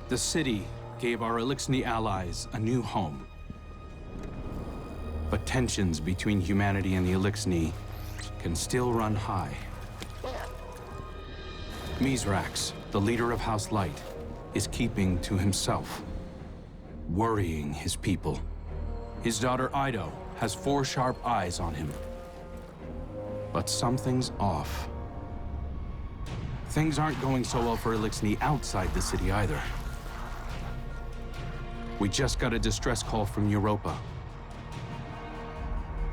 The city gave our Elixni allies a new home. But tensions between humanity and the Elixni can still run high. Mizrax, the leader of House Light, is keeping to himself, worrying his people. His daughter Ido has 4 sharp eyes on him. But something's off. Things aren't going so well for Elixni outside the city either. We just got a distress call from Europa.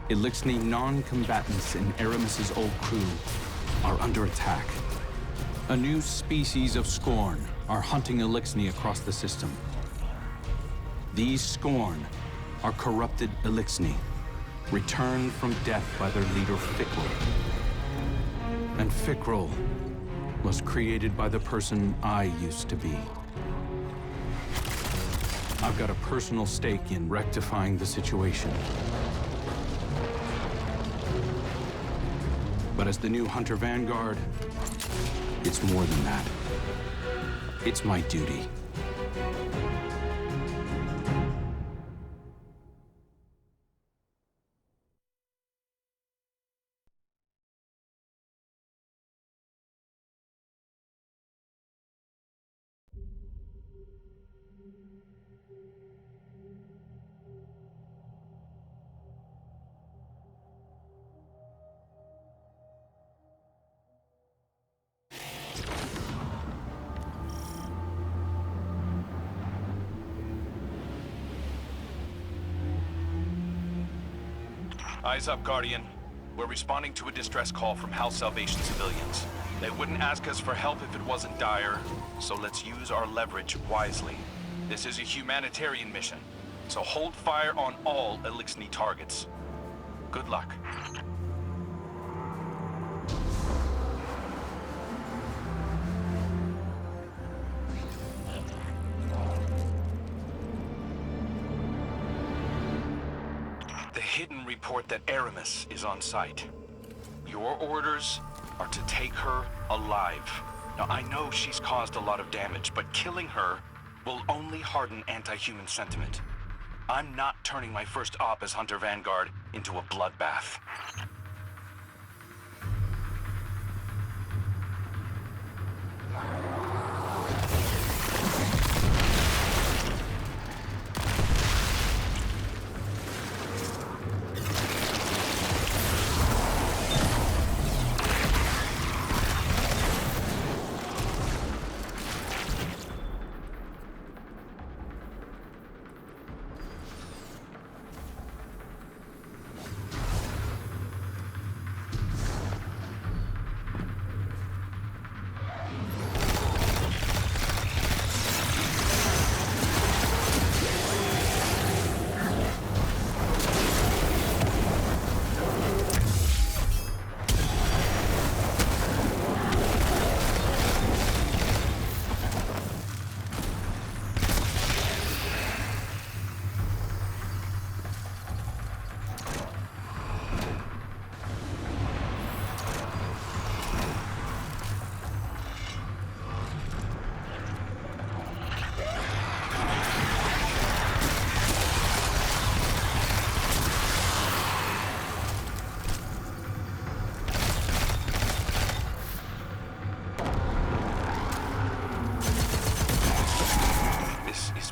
Elixni non-combatants in Aramis's old crew are under attack. A new species of Scorn are hunting Elixni across the system. These Scorn are corrupted Elixni, returned from death by their leader Fikrul. And Fikrul was created by the person I used to be. I've got a personal stake in rectifying the situation. But as the new Hunter Vanguard, it's more than that. It's my duty. Eyes up, Guardian. We're responding to a distress call from House Salvation civilians. They wouldn't ask us for help if it wasn't dire, so let's use our leverage wisely. This is a humanitarian mission, so hold fire on all Elixni targets. Good luck. Hidden report that Aramis is on site. Your orders are to take her alive. Now, I know she's caused a lot of damage, but killing her will only harden anti-human sentiment. I'm not turning my first op as Hunter Vanguard into a bloodbath.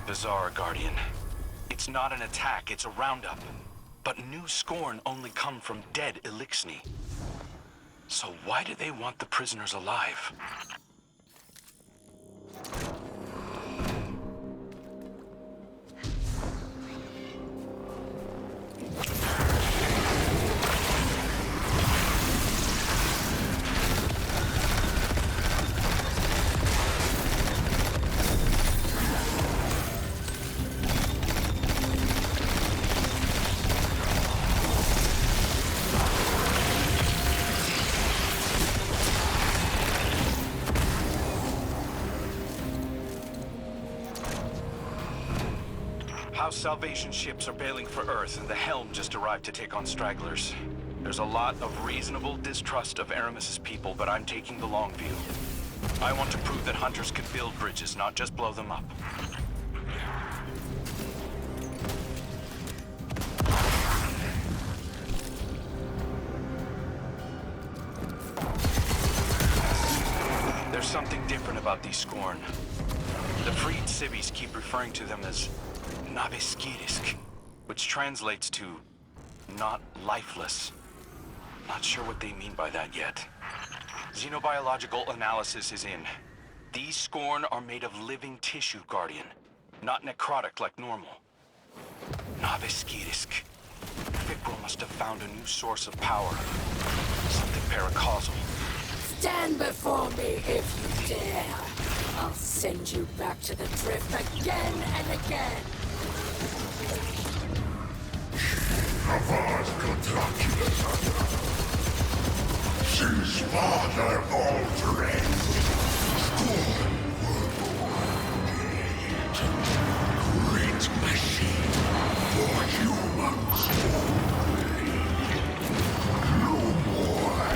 Bizarre, Guardian. It's not an attack, it's a roundup. But new Scorn only come from dead Elixni. So why do they want the prisoners alive? House Salvation ships are bailing for Earth, and the Helm just arrived to take on stragglers. There's a lot of reasonable distrust of Aramis's people, but I'm taking the long view. I want to prove that hunters can build bridges, not just blow them up. There's something different about these Scorn. The freed civvies keep referring to them as Nabeskirisk, which translates to not lifeless. Not sure what they mean by that yet. Xenobiological analysis is in. These Scorn are made of living tissue, Guardian. Not necrotic like normal. Nabeskirisk. Fikrul must have found a new source of power. Something paracausal. Stand before me if you dare. I'll send you back to the drift again and again. She's father altering. Great machine for humans. No more.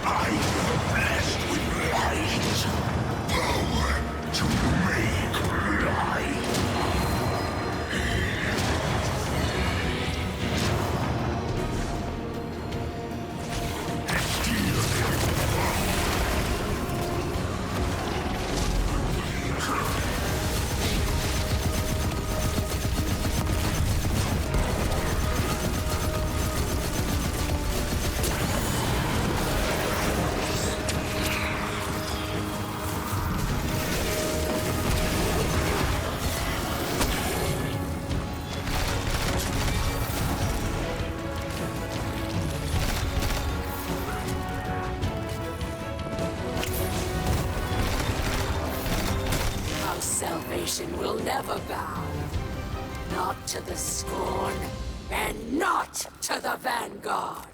I am blessed with light. Power to make light. Salvation will never bow. Not to the Scorn, and not to the Vanguard.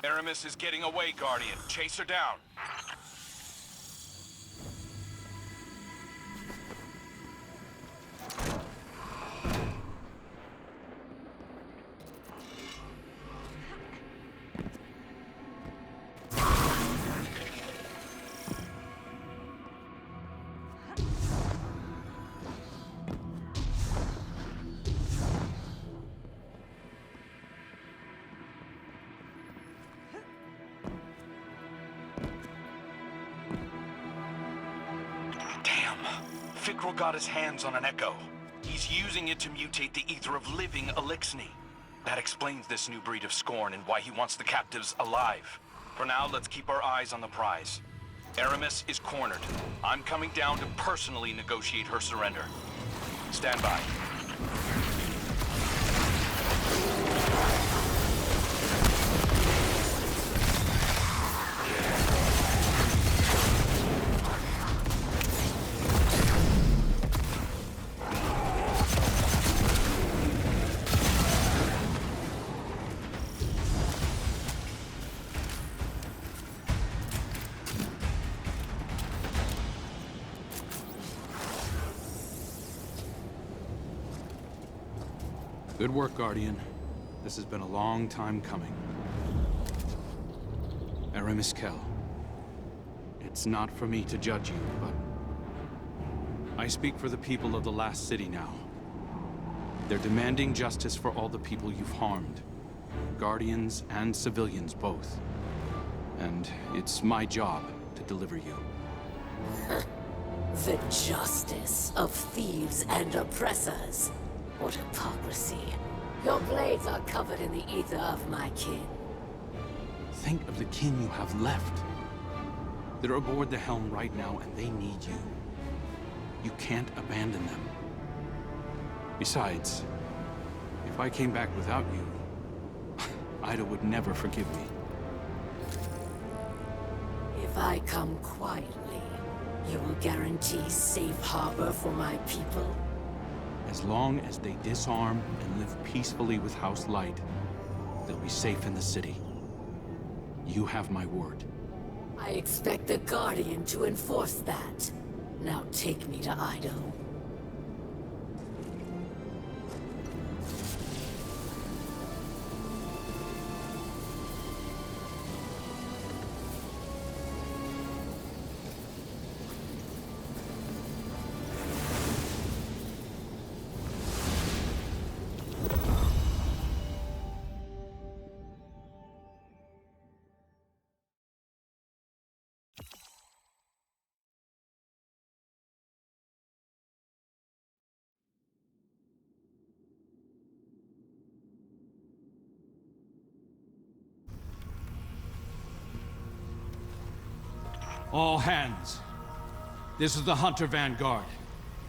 Aramis is getting away, Guardian. Chase her down. Fikrul got his hands on an echo. He's using it to mutate the ether of living Elixni. That explains this new breed of Scorn and why he wants the captives alive. For now, let's keep our eyes on the prize. Aramis is cornered. I'm coming down to personally negotiate her surrender. Stand by. Good work, Guardian. This has been a long time coming. Aramis Kell. It's not for me to judge you, but I speak for the people of the last city now. They're demanding justice for all the people you've harmed. Guardians and civilians both. And it's my job to deliver you. The justice of thieves and oppressors. What hypocrisy. Your blades are covered in the ether of my kin. Think of the kin you have left. They're aboard the helm right now, and they need you. You can't abandon them. Besides, if I came back without you, Ida would never forgive me. If I come quietly, you will guarantee safe harbor for my people? As long as they disarm and live peacefully with House Light, they'll be safe in the city. You have my word. I expect the Guardian to enforce that. Now take me to Ido. All hands. This is the Hunter Vanguard.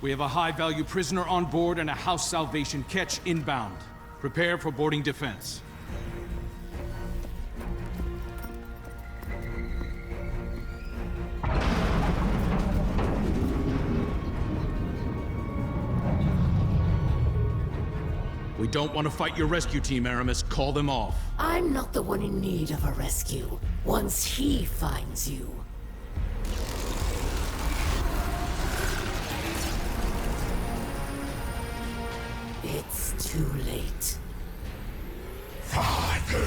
We have a high-value prisoner on board and a house salvation catch inbound. Prepare for boarding defense. We don't want to fight your rescue team, Aramis. Call them off. I'm not the one in need of a rescue. Once he finds you. It's too late. Father,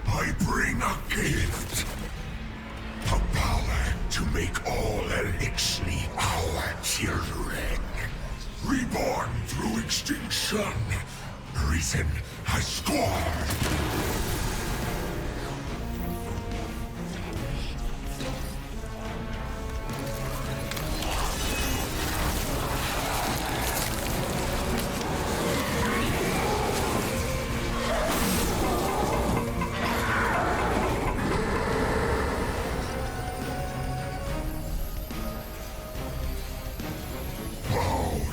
I bring a gift. A power to make all Elixni our children. Reborn through extinction, risen as Scorn.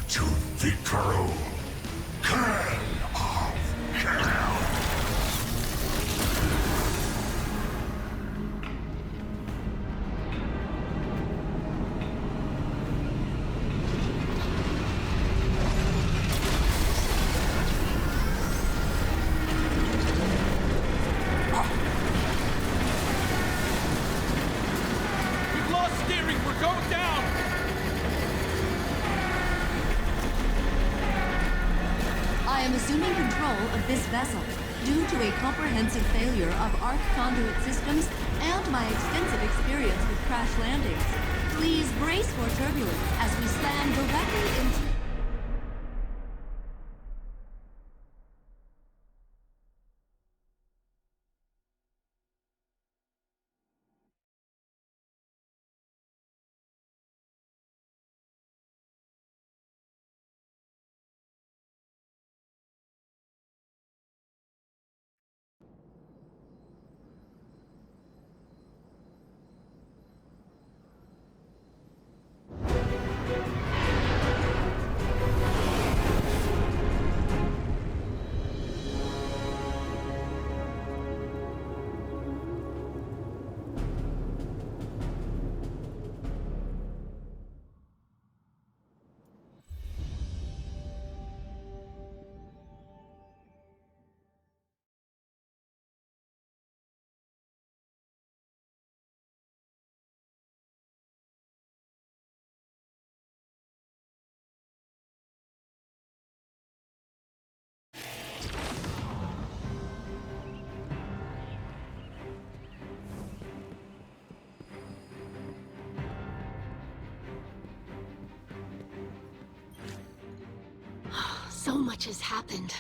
To Fikrul, Curl of Hell. We've lost steering. We're going down. I am assuming control of this vessel due to a comprehensive failure of arc conduit systems and my extensive experience with crash landings. Please brace for turbulence as we slam directly into... So much has happened.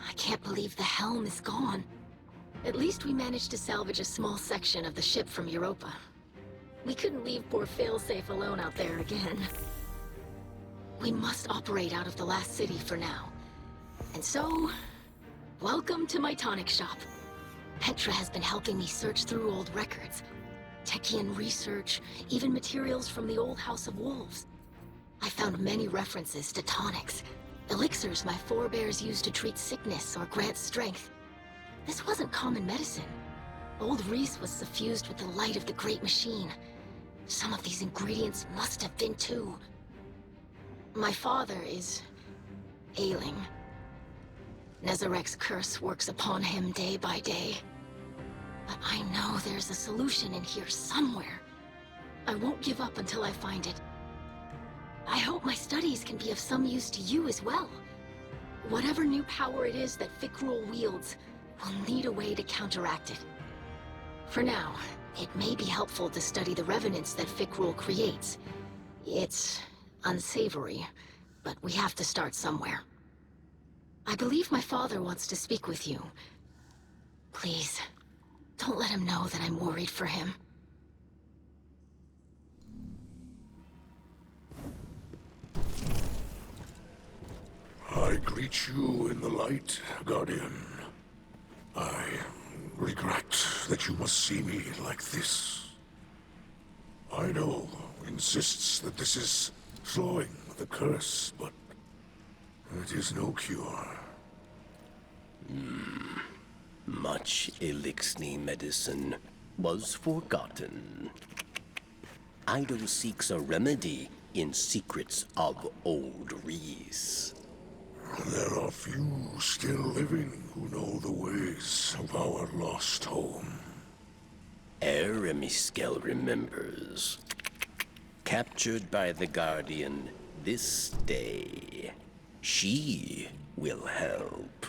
I can't believe the helm is gone. At least we managed to salvage a small section of the ship from Europa. We couldn't leave poor Failsafe alone out there again. We must operate out of the last city for now. And so, welcome to my tonic shop. Petra has been helping me search through old records. Techian research, even materials from the old House of Wolves. I found many references to tonics. Elixirs my forebears used to treat sickness or grant strength. This wasn't common medicine. Old Reese was suffused with the light of the Great Machine. Some of these ingredients must have been too. My father is... ailing. Nezarek's curse works upon him day by day. But I know there's a solution in here somewhere. I won't give up until I find it. I hope my studies can be of some use to you as well. Whatever new power it is that Fikrul wields, we'll need a way to counteract it. For now, it may be helpful to study the revenants that Fikrul creates. It's unsavory, but we have to start somewhere. I believe my father wants to speak with you. Please, don't let him know that I'm worried for him. I greet you in the light, Guardian. I regret that you must see me like this. Ido insists that this is slowing the curse, but it is no cure. Much Elixni medicine was forgotten. Ido seeks a remedy in secrets of old Reese. There are few still living who know the ways of our lost home. Eremiskel remembers. Captured by the Guardian this day, she will help.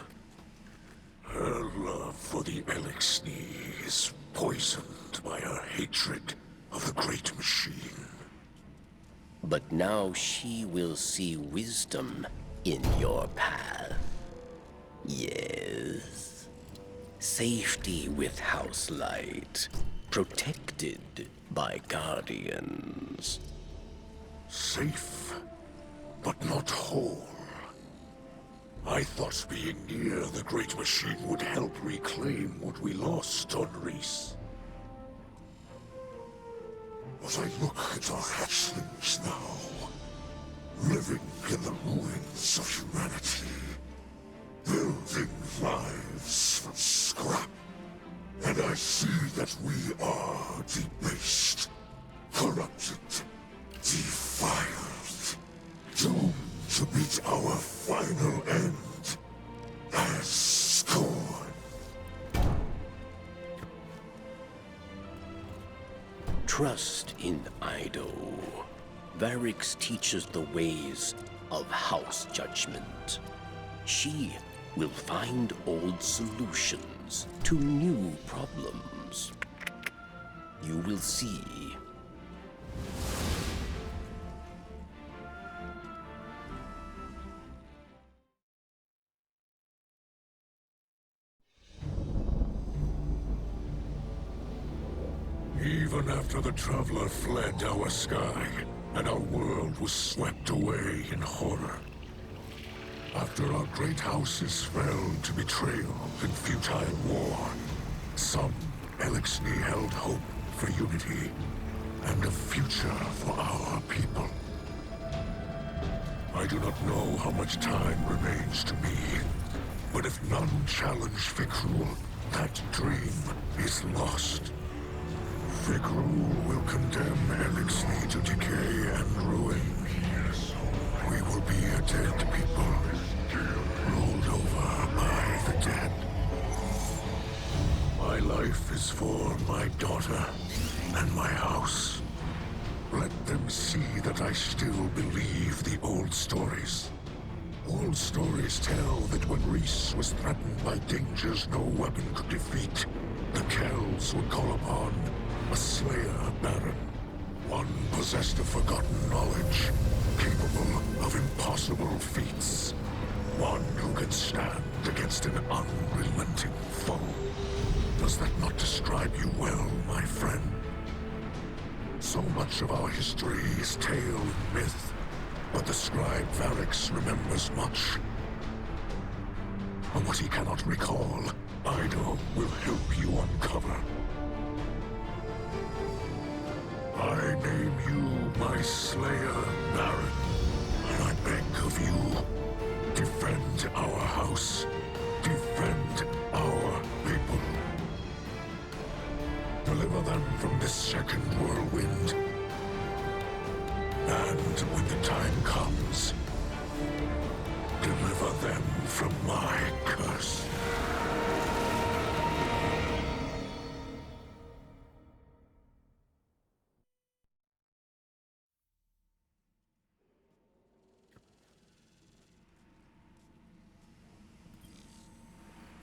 Her love for the Elixni is poisoned by her hatred of the Great Machine. But now she will see wisdom in your path. Yes. Safety with House Light. Protected by Guardians. Safe, but not whole. I thought being near the Great Machine would help reclaim what we lost on Reese. But I look at our hatchlings now, living in the ruins of humanity, building lives from scrap. And I see that we are debased, corrupted, defiled, doomed to meet our final end as Scorn. Trust in Ido. Varix teaches the ways of House Judgment. She will find old solutions to new problems. You will see. Even after the Traveler fled our sky, and our world was swept away in horror. After our great houses fell to betrayal and futile war, some Elixni held hope for unity and a future for our people. I do not know how much time remains to me, but if none challenge Fikrul, that dream is lost. Fikrul will condemn Elixni to decay and ruin. We will be a dead people, ruled over by the dead. My life is for my daughter and my house. Let them see that I still believe the old stories. Old stories tell that when Reese was threatened by dangers no weapon could defeat, the Kells would call upon a Slayer Baron. One possessed of forgotten knowledge, capable of impossible feats. One who can stand against an unrelenting foe. Does that not describe you well, my friend? So much of our history is tale and myth, but the scribe Varix remembers much. And what he cannot recall, Ido will help you uncover. I name you my Slayer Baron, and I beg of you, defend our house, defend our people. Deliver them from this second whirlwind. And when the time comes, deliver them from my curse.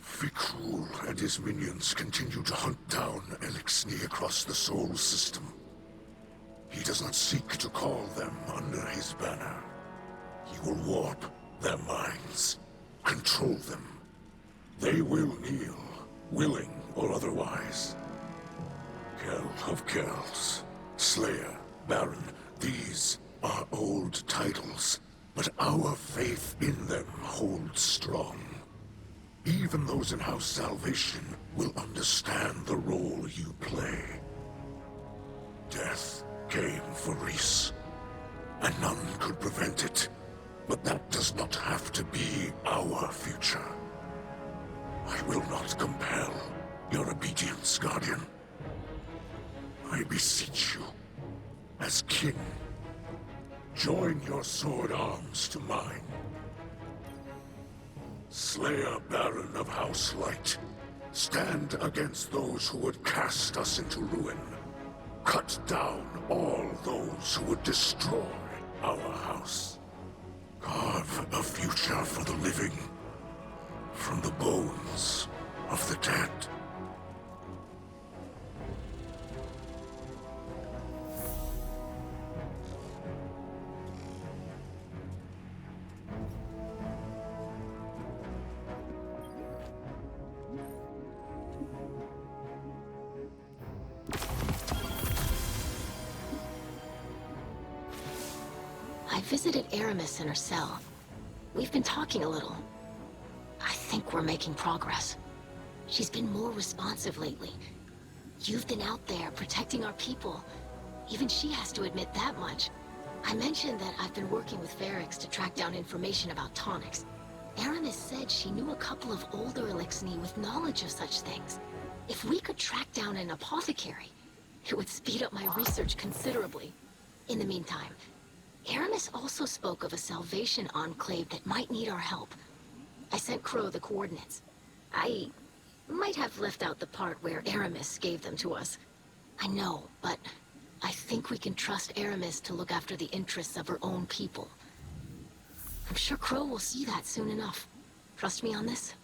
Fikrul and his minions continue to hunt down Elixni across the Soul System. He does not seek to call them under his banner. He will warp their minds, control them. They will kneel, willing or otherwise. Kell of Kells, Slayer, Baron, these are old titles, but our faith in them holds strong. Even those in House Salvation will understand the role you play. Death came for Reese, and none could prevent it. But that does not have to be our future. I will not compel your obedience, Guardian. I beseech you, as kin, join your sword arms to mine. Slayer Baron of House Light, stand against those who would cast us into ruin. Cut down all those who would destroy our house. Carve a future for the living from the bones of the dead. I visited Aramis in her cell. We've been talking a little. I think we're making progress. She's been more responsive lately. You've been out there protecting our people. Even she has to admit that much. I mentioned that I've been working with Varix to track down information about tonics. Aramis said she knew a couple of older Elixni with knowledge of such things. If we could track down an apothecary, it would speed up my research considerably. In the meantime, Aramis also spoke of a Salvation enclave that might need our help. I sent Crow the coordinates. I might have left out the part where Aramis gave them to us. I know, but I think we can trust Aramis to look after the interests of her own people. I'm sure Crow will see that soon enough. Trust me on this?